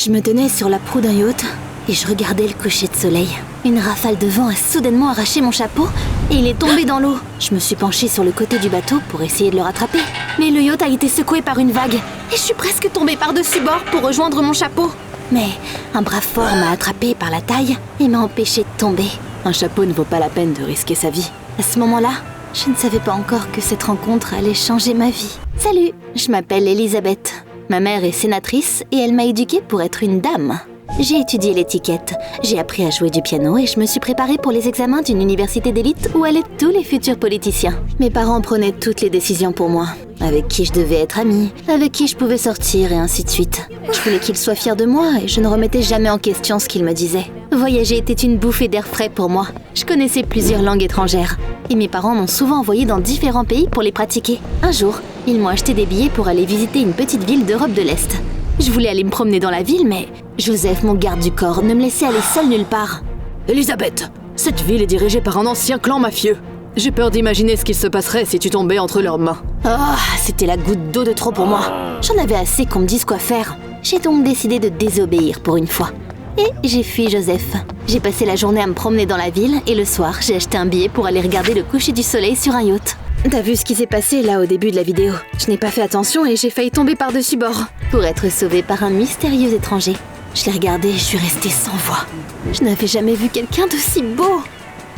Je me tenais sur la proue d'un yacht et je regardais le coucher de soleil. Une rafale de vent a soudainement arraché mon chapeau et il est tombé dans l'eau. Je me suis penchée sur le côté du bateau pour essayer de le rattraper. Mais le yacht a été secoué par une vague et je suis presque tombée par-dessus bord pour rejoindre mon chapeau. Mais un bras fort m'a attrapée par la taille et m'a empêchée de tomber. Un chapeau ne vaut pas la peine de risquer sa vie. À ce moment-là, je ne savais pas encore que cette rencontre allait changer ma vie. Salut, je m'appelle Elisabeth. Ma mère est sénatrice et elle m'a éduquée pour être une dame. J'ai étudié l'étiquette, j'ai appris à jouer du piano et je me suis préparée pour les examens d'une université d'élite où allaient tous les futurs politiciens. Mes parents prenaient toutes les décisions pour moi. Avec qui je devais être amie, avec qui je pouvais sortir et ainsi de suite. Je voulais qu'ils soient fiers de moi et je ne remettais jamais en question ce qu'ils me disaient. Voyager était une bouffée d'air frais pour moi. Je connaissais plusieurs langues étrangères et mes parents m'ont souvent envoyé dans différents pays pour les pratiquer. Un jour, ils m'ont acheté des billets pour aller visiter une petite ville d'Europe de l'Est. Je voulais aller me promener dans la ville, mais Joseph, mon garde du corps, ne me laissait aller seule nulle part. Elisabeth, cette ville est dirigée par un ancien clan mafieux. J'ai peur d'imaginer ce qu'il se passerait si tu tombais entre leurs mains. Oh, c'était la goutte d'eau de trop pour moi. J'en avais assez qu'on me dise quoi faire. J'ai donc décidé de désobéir pour une fois. Et j'ai fui Joseph. J'ai passé la journée à me promener dans la ville et le soir, j'ai acheté un billet pour aller regarder le coucher du soleil sur un yacht. T'as vu ce qui s'est passé là au début de la vidéo? Je n'ai pas fait attention et j'ai failli tomber par-dessus bord. Pour être sauvée par un mystérieux étranger. Je l'ai regardé et je suis restée sans voix. Je n'avais jamais vu quelqu'un d'aussi beau.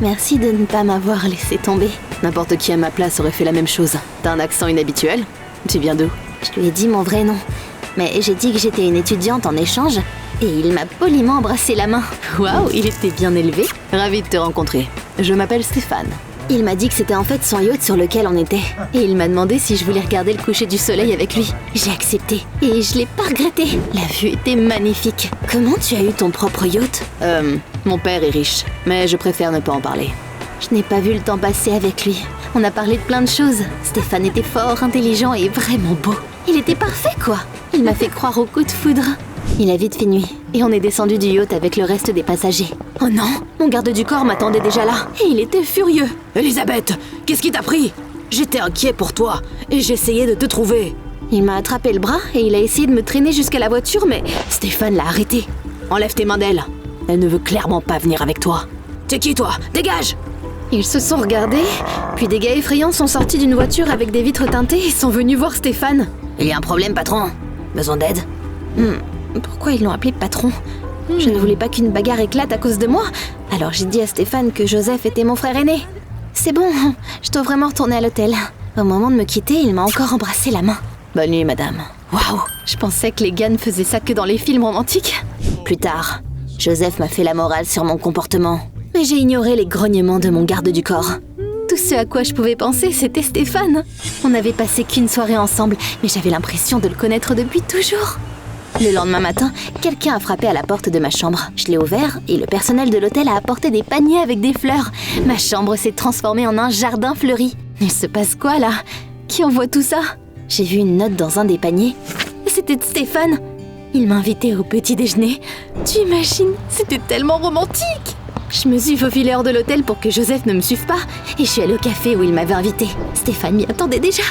Merci de ne pas m'avoir laissé tomber. N'importe qui à ma place aurait fait la même chose. T'as un accent inhabituel? Tu viens d'où? Je lui ai dit mon vrai nom. Mais j'ai dit que j'étais une étudiante en échange et il m'a poliment embrassé la main. Waouh, il était bien élevé. Ravi de te rencontrer. Je m'appelle Stéphane. Il m'a dit que c'était en fait son yacht sur lequel on était. Et il m'a demandé si je voulais regarder le coucher du soleil avec lui. J'ai accepté. Et je l'ai pas regretté. La vue était magnifique. Comment tu as eu ton propre yacht? Mon père est riche, mais je préfère ne pas en parler. Je n'ai pas vu le temps passer avec lui. On a parlé de plein de choses. Stéphane était fort, intelligent et vraiment beau. Il était parfait, quoi. Il m'a fait croire au coup de foudre. Il a vite fait nuit, et on est descendu du yacht avec le reste des passagers. Oh non, mon garde du corps m'attendait déjà là, et il était furieux. Elisabeth, qu'est-ce qui t'a pris? J'étais inquiet pour toi, et j'essayais de te trouver. Il m'a attrapé le bras, et il a essayé de me traîner jusqu'à la voiture, mais Stéphane l'a arrêté. Enlève tes mains d'elle. Elle ne veut clairement pas venir avec toi. T'es qui, toi? Dégage! Ils se sont regardés, puis des gars effrayants sont sortis d'une voiture avec des vitres teintées et sont venus voir Stéphane. Il y a un problème, patron? Besoin d'aide? Pourquoi ils l'ont appelé patron? Je ne voulais pas qu'une bagarre éclate à cause de moi, alors j'ai dit à Stéphane que Joseph était mon frère aîné. C'est bon, je dois vraiment retourner à l'hôtel. Au moment de me quitter, il m'a encore embrassé la main. Bonne nuit, madame. Waouh, je pensais que les gars ne faisaient ça que dans les films romantiques. Plus tard, Joseph m'a fait la morale sur mon comportement. Mais j'ai ignoré les grognements de mon garde du corps. Tout ce à quoi je pouvais penser, c'était Stéphane. On n'avait passé qu'une soirée ensemble, mais j'avais l'impression de le connaître depuis toujours. Le lendemain matin, quelqu'un a frappé à la porte de ma chambre. Je l'ai ouvert et le personnel de l'hôtel a apporté des paniers avec des fleurs. Ma chambre s'est transformée en un jardin fleuri. Il se passe quoi là? Qui envoie tout ça? J'ai vu une note dans un des paniers. C'était de Stéphane. Il m'a invité au petit déjeuner. Tu imagines? C'était tellement romantique. Je me suis faufilée hors de l'hôtel pour que Joseph ne me suive pas et je suis allée au café où il m'avait invitée. Stéphane m'y attendait déjà.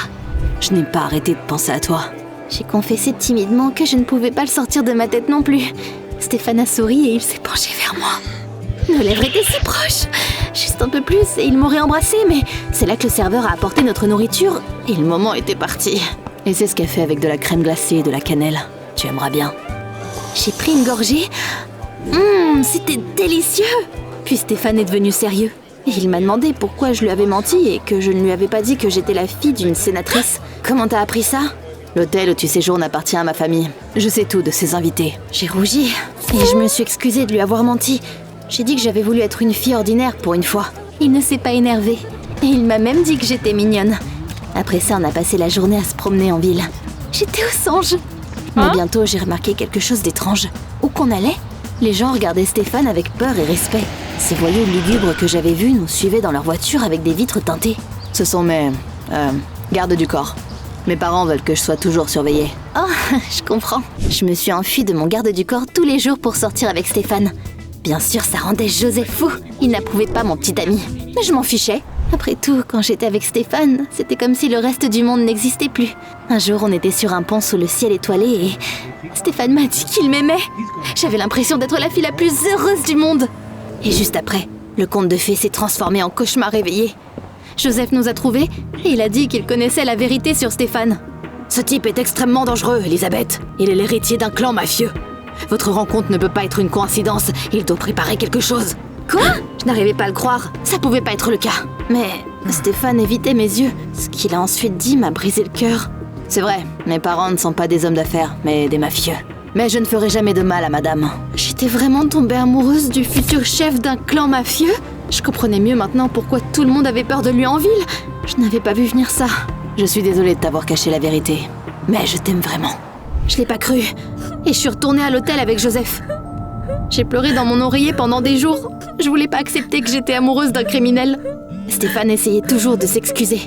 Je n'ai pas arrêté de penser à toi. J'ai confessé timidement que je ne pouvais pas le sortir de ma tête non plus. Stéphane a souri et il s'est penché vers moi. Nos lèvres étaient si proches. Juste un peu plus et il m'aurait embrassé, mais c'est là que le serveur a apporté notre nourriture et le moment était parti. Et c'est ce qu'a fait avec de la crème glacée et de la cannelle. Tu aimeras bien. J'ai pris une gorgée. C'était délicieux. Puis Stéphane est devenu sérieux. Et il m'a demandé pourquoi je lui avais menti et que je ne lui avais pas dit que j'étais la fille d'une sénatrice. Comment t'as appris ça? L'hôtel où tu séjournes appartient à ma famille. Je sais tout de ses invités. J'ai rougi et je me suis excusée de lui avoir menti. J'ai dit que j'avais voulu être une fille ordinaire pour une fois. Il ne s'est pas énervé. Et il m'a même dit que j'étais mignonne. Après ça, on a passé la journée à se promener en ville. J'étais aux anges. Mais bientôt, j'ai remarqué quelque chose d'étrange. Où qu'on allait, les gens regardaient Stéphane avec peur et respect. Ces voyous lugubres que j'avais vus nous suivaient dans leur voiture avec des vitres teintées. Ce sont mes... gardes du corps. Mes parents veulent que je sois toujours surveillée. Oh, je comprends. Je me suis enfuie de mon garde du corps tous les jours pour sortir avec Stéphane. Bien sûr, ça rendait Joseph fou. Il n'approuvait pas mon petit ami. Mais je m'en fichais. Après tout, quand j'étais avec Stéphane, c'était comme si le reste du monde n'existait plus. Un jour, on était sur un pont sous le ciel étoilé et Stéphane m'a dit qu'il m'aimait. J'avais l'impression d'être la fille la plus heureuse du monde. Et juste après, le conte de fées s'est transformé en cauchemar réveillé. Joseph nous a trouvés et il a dit qu'il connaissait la vérité sur Stéphane. Ce type est extrêmement dangereux, Elisabeth. Il est l'héritier d'un clan mafieux. Votre rencontre ne peut pas être une coïncidence. Il doit préparer quelque chose. Quoi ? Je n'arrivais pas à le croire. Ça pouvait pas être le cas. Mais Stéphane évitait mes yeux. Ce qu'il a ensuite dit m'a brisé le cœur. C'est vrai, mes parents ne sont pas des hommes d'affaires, mais des mafieux. Mais je ne ferai jamais de mal à madame. J'étais vraiment tombée amoureuse du futur chef d'un clan mafieux. Je comprenais mieux maintenant pourquoi tout le monde avait peur de lui en ville. Je n'avais pas vu venir ça. Je suis désolée de t'avoir caché la vérité. Mais je t'aime vraiment. Je l'ai pas cru. Et je suis retournée à l'hôtel avec Joseph. J'ai pleuré dans mon oreiller pendant des jours. Je voulais pas accepter que j'étais amoureuse d'un criminel. Stéphane essayait toujours de s'excuser.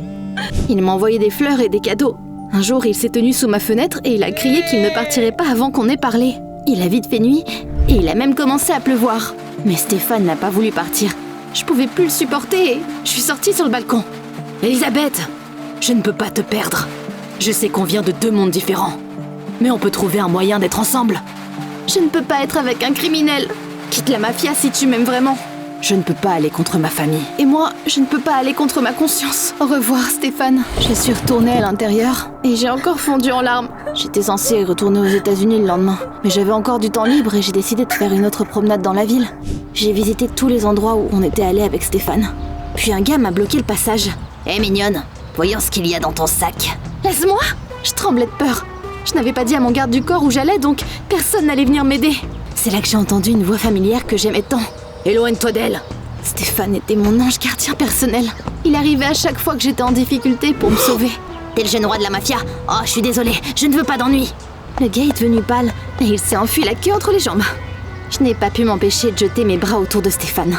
Il m'envoyait des fleurs et des cadeaux. Un jour, il s'est tenu sous ma fenêtre et il a crié qu'il ne partirait pas avant qu'on ait parlé. Il a vite fait nuit et il a même commencé à pleuvoir. Mais Stéphane n'a pas voulu partir. Je pouvais plus le supporter et je suis sortie sur le balcon. Elisabeth, je ne peux pas te perdre. Je sais qu'on vient de deux mondes différents. Mais on peut trouver un moyen d'être ensemble. Je ne peux pas être avec un criminel. Quitte la mafia si tu m'aimes vraiment. Je ne peux pas aller contre ma famille. Et moi, je ne peux pas aller contre ma conscience. Au revoir, Stéphane. Je suis retournée à l'intérieur et j'ai encore fondu en larmes. J'étais censée retourner aux États-Unis le lendemain, mais j'avais encore du temps libre et j'ai décidé de faire une autre promenade dans la ville. J'ai visité tous les endroits où on était allé avec Stéphane. Puis un gars m'a bloqué le passage. Hé mignonne, voyons ce qu'il y a dans ton sac. Laisse-moi! Je tremblais de peur. Je n'avais pas dit à mon garde du corps où j'allais, donc personne n'allait venir m'aider. C'est là que j'ai entendu une voix familière que j'aimais tant. Éloigne-toi d'elle. Stéphane était mon ange gardien personnel. Il arrivait à chaque fois que j'étais en difficulté pour me sauver. T'es le jeune roi de la mafia? Oh, je suis désolée, je ne veux pas d'ennui. Le gars est devenu pâle et il s'est enfui la queue entre les jambes. Je n'ai pas pu m'empêcher de jeter mes bras autour de Stéphane.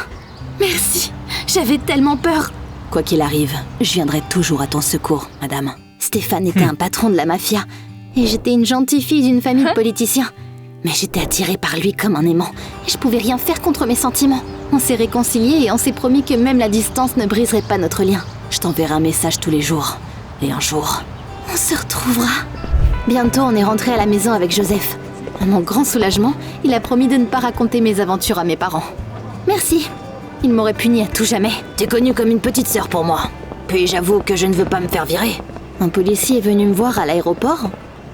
Merci, j'avais tellement peur. Quoi qu'il arrive, je viendrai toujours à ton secours, madame. Stéphane était un patron de la mafia et j'étais une gentille fille d'une famille de politiciens. Mais j'étais attirée par lui comme un aimant et je pouvais rien faire contre mes sentiments. On s'est réconciliés et on s'est promis que même la distance ne briserait pas notre lien. Je t'enverrai un message tous les jours. Et un jour, on se retrouvera. Bientôt, on est rentré à la maison avec Joseph. À mon grand soulagement, il a promis de ne pas raconter mes aventures à mes parents. Merci. Il m'aurait puni à tout jamais. T'es connue comme une petite sœur pour moi. Puis j'avoue que je ne veux pas me faire virer. Un policier est venu me voir à l'aéroport.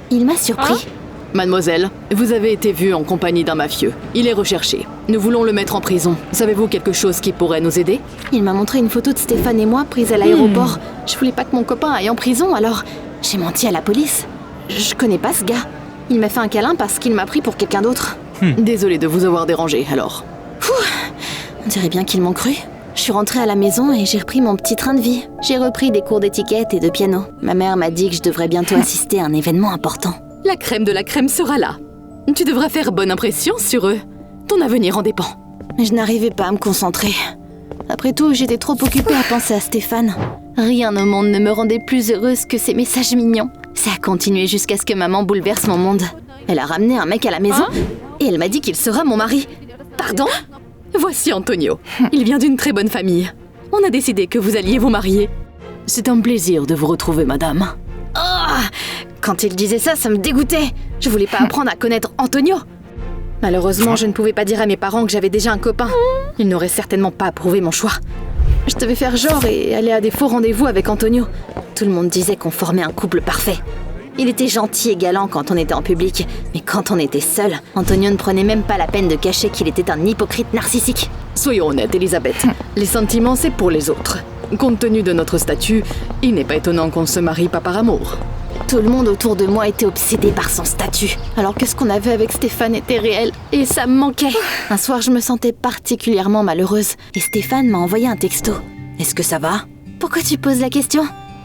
Il m'a surpris. Mademoiselle, vous avez été vue en compagnie d'un mafieux. Il est recherché. Nous voulons le mettre en prison. Savez-vous quelque chose qui pourrait nous aider? Il m'a montré une photo de Stéphane et moi prise à l'aéroport. Je voulais pas que mon copain aille en prison, alors j'ai menti à la police. Je connais pas ce gars. Il m'a fait un câlin parce qu'il m'a pris pour quelqu'un d'autre. Désolée de vous avoir dérangé, alors. On dirait bien qu'ils m'ont cru. Je suis rentrée à la maison et j'ai repris mon petit train de vie. J'ai repris des cours d'étiquette et de piano. Ma mère m'a dit que je devrais bientôt assister à un événement important. La crème de la crème sera là. Tu devras faire bonne impression sur eux. Ton avenir en dépend. Mais je n'arrivais pas à me concentrer. Après tout, j'étais trop occupée à penser à Stéphane. Rien au monde ne me rendait plus heureuse que ces messages mignons. Ça a continué jusqu'à ce que maman bouleverse mon monde. Elle a ramené un mec à la maison et elle m'a dit qu'il sera mon mari. Pardon? Voici Antonio. Il vient d'une très bonne famille. On a décidé que vous alliez vous marier. C'est un plaisir de vous retrouver, madame. Oh! Quand il disait ça, ça me dégoûtait. Je voulais pas apprendre à connaître Antonio. Malheureusement, je ne pouvais pas dire à mes parents que j'avais déjà un copain. Ils n'auraient certainement pas approuvé mon choix. Je devais faire genre et aller à des faux rendez-vous avec Antonio. Tout le monde disait qu'on formait un couple parfait. Il était gentil et galant quand on était en public, mais quand on était seul, Antonio ne prenait même pas la peine de cacher qu'il était un hypocrite narcissique. Soyons honnêtes, Elisabeth. Les sentiments, c'est pour les autres. Compte tenu de notre statut, il n'est pas étonnant qu'on ne se marie pas par amour. Tout le monde autour de moi était obsédé par son statut, alors que ce qu'on avait avec Stéphane était réel, et ça me manquait. Un soir, je me sentais particulièrement malheureuse, et Stéphane m'a envoyé un texto. Est-ce que ça va? Pourquoi tu poses la question?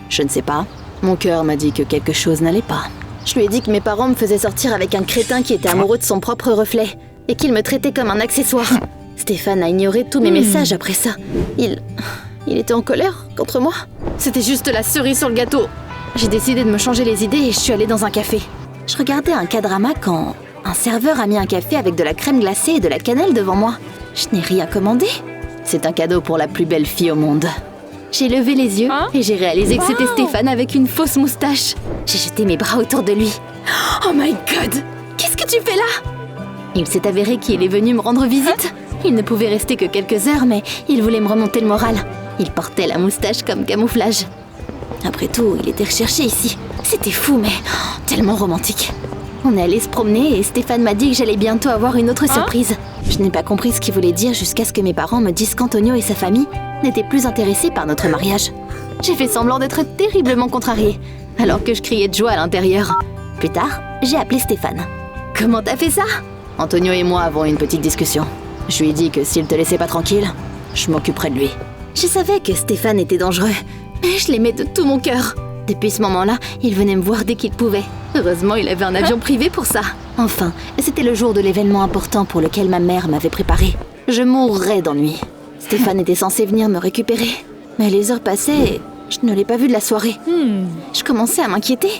Je ne sais pas. Mon cœur m'a dit que quelque chose n'allait pas. Je lui ai dit que mes parents me faisaient sortir avec un crétin qui était amoureux de son propre reflet, et qu'il me traitait comme un accessoire. Stéphane a ignoré tous mes messages après ça. Il était en colère contre moi. C'était juste la cerise sur le gâteau. J'ai décidé de me changer les idées et je suis allée dans un café. Je regardais un K-drama quand un serveur a mis un café avec de la crème glacée et de la cannelle devant moi. Je n'ai rien commandé. C'est un cadeau pour la plus belle fille au monde. J'ai levé les yeux et j'ai réalisé que c'était Wow. Stéphane avec une fausse moustache. J'ai jeté mes bras autour de lui. Oh my god! Qu'est-ce que tu fais là? Il s'est avéré qu'il est venu me rendre visite. Il ne pouvait rester que quelques heures, mais il voulait me remonter le moral. Il portait la moustache comme camouflage. Après tout, il était recherché ici. C'était fou, mais tellement romantique. On est allé se promener et Stéphane m'a dit que j'allais bientôt avoir une autre surprise. Je n'ai pas compris ce qu'il voulait dire jusqu'à ce que mes parents me disent qu'Antonio et sa famille n'étaient plus intéressés par notre mariage. J'ai fait semblant d'être terriblement contrariée, alors que je criais de joie à l'intérieur. Plus tard, j'ai appelé Stéphane. Comment t'as fait ça? Antonio et moi avons eu une petite discussion. Je lui ai dit que s'il te laissait pas tranquille, je m'occuperais de lui. Je savais que Stéphane était dangereux, mais je l'aimais de tout mon cœur. Depuis ce moment-là, il venait me voir dès qu'il pouvait. Heureusement, il avait un avion privé pour ça. Enfin, c'était le jour de l'événement important pour lequel ma mère m'avait préparé. Je mourrais d'ennui. Stéphane était censé venir me récupérer. Mais les heures passaient et je ne l'ai pas vu de la soirée. Je commençais à m'inquiéter.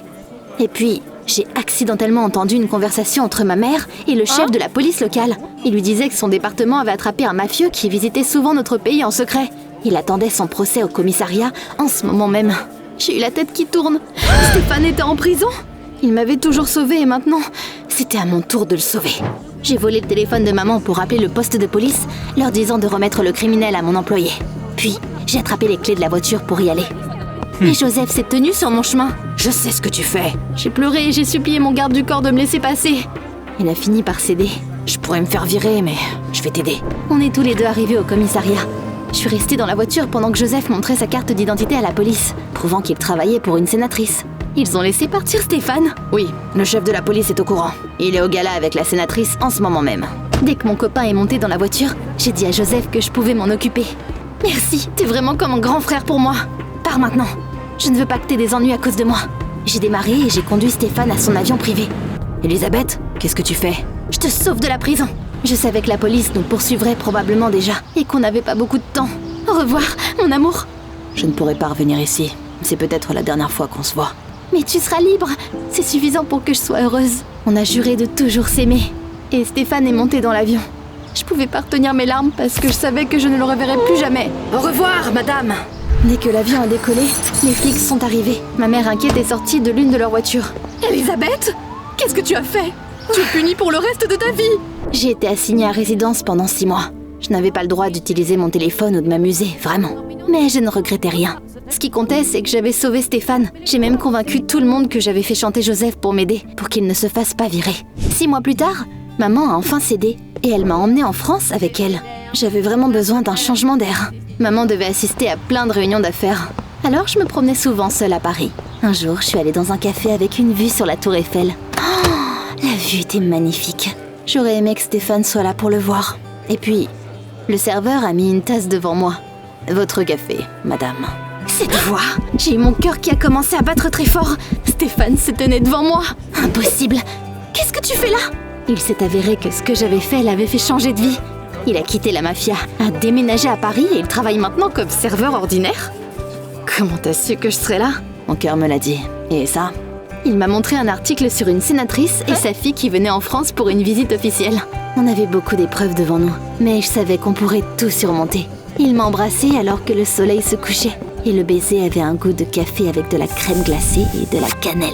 Et puis, j'ai accidentellement entendu une conversation entre ma mère et le chef de la police locale. Il lui disait que son département avait attrapé un mafieux qui visitait souvent notre pays en secret. Il attendait son procès au commissariat en ce moment même. J'ai eu la tête qui tourne. Stéphane était en prison. Il m'avait toujours sauvée et maintenant, c'était à mon tour de le sauver. J'ai volé le téléphone de maman pour appeler le poste de police, leur disant de remettre le criminel à mon employé. Puis, j'ai attrapé les clés de la voiture pour y aller. Mais Joseph s'est tenu sur mon chemin. Je sais ce que tu fais. J'ai pleuré et j'ai supplié mon garde du corps de me laisser passer. Il a fini par céder. Je pourrais me faire virer, mais je vais t'aider. On est tous les deux arrivés au commissariat. Je suis restée dans la voiture pendant que Joseph montrait sa carte d'identité à la police, prouvant qu'il travaillait pour une sénatrice. Ils ont laissé partir Stéphane. Oui, le chef de la police est au courant. Il est au gala avec la sénatrice en ce moment même. Dès que mon copain est monté dans la voiture, j'ai dit à Joseph que je pouvais m'en occuper. Merci, t'es vraiment comme un grand frère pour moi. Pars maintenant. Je ne veux pas que t'aies des ennuis à cause de moi. J'ai démarré et j'ai conduit Stéphane à son avion privé. Elisabeth, qu'est-ce que tu fais? Je te sauve de la prison. Je savais que la police nous poursuivrait probablement déjà et qu'on n'avait pas beaucoup de temps. Au revoir, mon amour. Je ne pourrai pas revenir ici. C'est peut-être la dernière fois qu'on se voit. Mais tu seras libre. C'est suffisant pour que je sois heureuse. On a juré de toujours s'aimer. Et Stéphane est monté dans l'avion. Je pouvais pas retenir mes larmes parce que je savais que je ne le reverrais plus jamais. Au revoir, madame. Dès que l'avion a décollé, les flics sont arrivés. Ma mère inquiète est sortie de l'une de leurs voitures. Elisabeth, qu'est-ce que tu as fait? Tu es punie pour le reste de ta vie. J'ai été assignée à résidence pendant 6 mois. Je n'avais pas le droit d'utiliser mon téléphone ou de m'amuser, vraiment. Mais je ne regrettais rien. Ce qui comptait, c'est que j'avais sauvé Stéphane. J'ai même convaincu tout le monde que j'avais fait chanter Joseph pour m'aider, pour qu'il ne se fasse pas virer. 6 mois plus tard, maman a enfin cédé, et elle m'a emmenée en France avec elle. J'avais vraiment besoin d'un changement d'air. Maman devait assister à plein de réunions d'affaires. Alors je me promenais souvent seule à Paris. Un jour, je suis allée dans un café avec une vue sur la tour Eiffel. Oh, la vue était magnifique. J'aurais aimé que Stéphane soit là pour le voir. Et puis, le serveur a mis une tasse devant moi. Votre café, madame. Cette voix, j'ai eu mon cœur qui a commencé à battre très fort. Stéphane se tenait devant moi. Impossible. Qu'est-ce que tu fais là? Il s'est avéré que ce que j'avais fait l'avait fait changer de vie. Il a quitté la mafia, a déménagé à Paris et il travaille maintenant comme serveur ordinaire. Comment t'as su que je serais là? Mon cœur me l'a dit. Et ça? Il m'a montré un article sur une sénatrice et sa fille qui venaient en France pour une visite officielle. On avait beaucoup d'épreuves devant nous, mais je savais qu'on pourrait tout surmonter. Il m'a embrassée alors que le soleil se couchait. Et le baiser avait un goût de café avec de la crème glacée et de la cannelle.